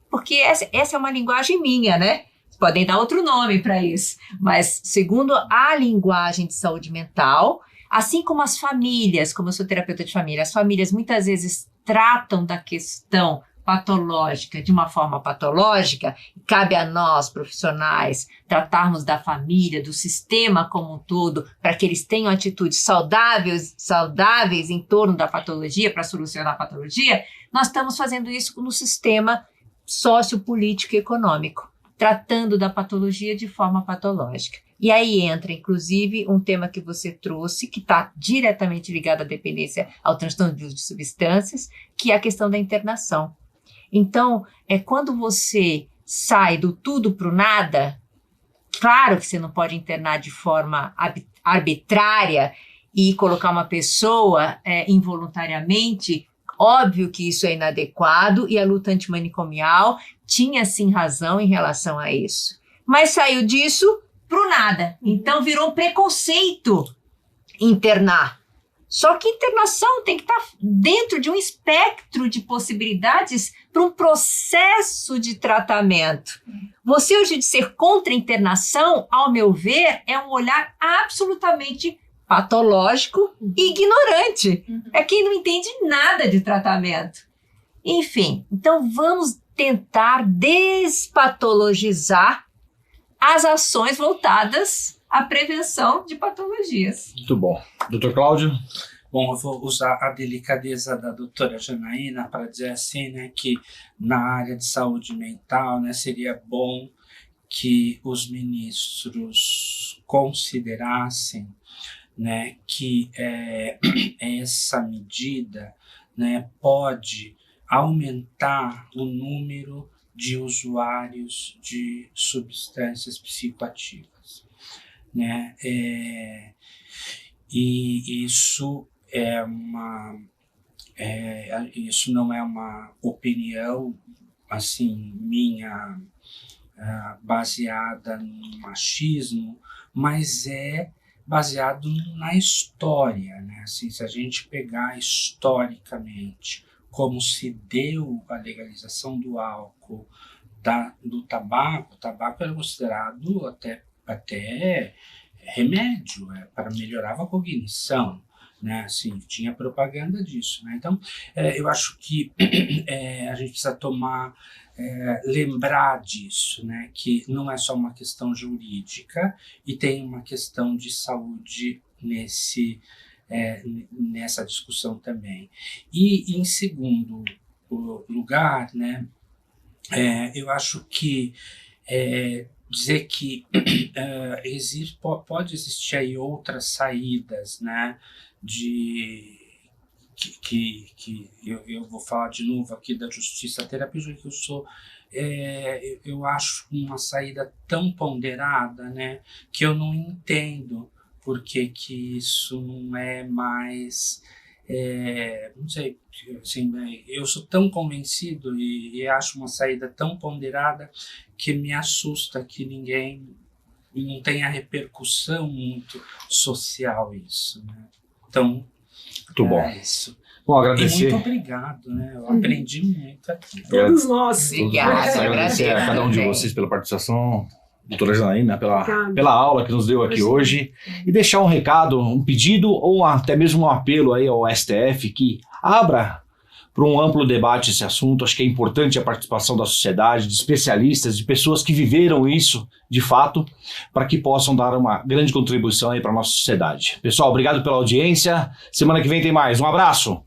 porque essa é uma linguagem minha, né? Podem dar outro nome para isso, mas segundo a linguagem de saúde mental, assim como as famílias, como eu sou terapeuta de família, as famílias muitas vezes tratam da questão patológica de uma forma patológica, cabe a nós, profissionais, tratarmos da família, do sistema como um todo, para que eles tenham atitudes saudáveis em torno da patologia, para solucionar a patologia. Nós estamos fazendo isso no sistema sociopolítico e econômico, tratando da patologia de forma patológica. E aí entra, inclusive, um tema que você trouxe, que está diretamente ligado à dependência, ao transtorno de uso de substâncias, que é a questão da internação. Então, quando você sai do tudo para o nada, claro que você não pode internar de forma arbitrária e colocar uma pessoa involuntariamente. Óbvio que isso é inadequado e a luta antimanicomial tinha sim razão em relação a isso. Mas saiu disso para o nada. Então virou um preconceito internar. Só que internação tem que estar dentro de um espectro de possibilidades para um processo de tratamento. Você hoje ser contra a internação, ao meu ver, é um olhar absolutamente patológico e ignorante. É quem não entende nada de tratamento. Enfim, então vamos tentar despatologizar as ações voltadas à prevenção de patologias. Muito bom. Doutor Cláudio? Bom, eu vou usar a delicadeza da doutora Janaína para dizer assim, né, que na área de saúde mental, né, seria bom que os ministros considerassem, né, que essa medida, né, pode aumentar o número de usuários de substâncias psicoativas, né? E isso é Isso não é uma opinião assim minha, baseada no machismo, mas é baseado na história, né? Assim, se a gente pegar historicamente como se deu a legalização do álcool, do tabaco, o tabaco era considerado até remédio, para melhorar a cognição, né? Assim, tinha propaganda disso, né? Então, eu acho que a gente precisa lembrar disso, né? Que não é só uma questão jurídica e tem uma questão de saúde nessa discussão também. E, em segundo lugar, né? Eu acho que dizer que pode existir aí outras saídas, né? Eu vou falar de novo aqui da justiça terapêutica, que eu acho uma saída tão ponderada, né, que eu não entendo por que isso não é mais, não sei, assim, eu sou tão convencido e acho uma saída tão ponderada que me assusta que não tenha repercussão muito social isso, né? Então, muito bom. Isso. Bom, agradecer. E muito obrigado, né? Eu aprendi muito aqui. Todos nós. Obrigada. Agradecer a cada um de vocês pela participação, doutora Janaína, pela aula que nos deu aqui hoje, e deixar um recado, um pedido ou até mesmo um apelo aí ao STF que abra para um amplo debate esse assunto. Acho que é importante a participação da sociedade, de especialistas, de pessoas que viveram isso de fato, para que possam dar uma grande contribuição aí para a nossa sociedade. Pessoal, obrigado pela audiência. Semana que vem tem mais. Um abraço!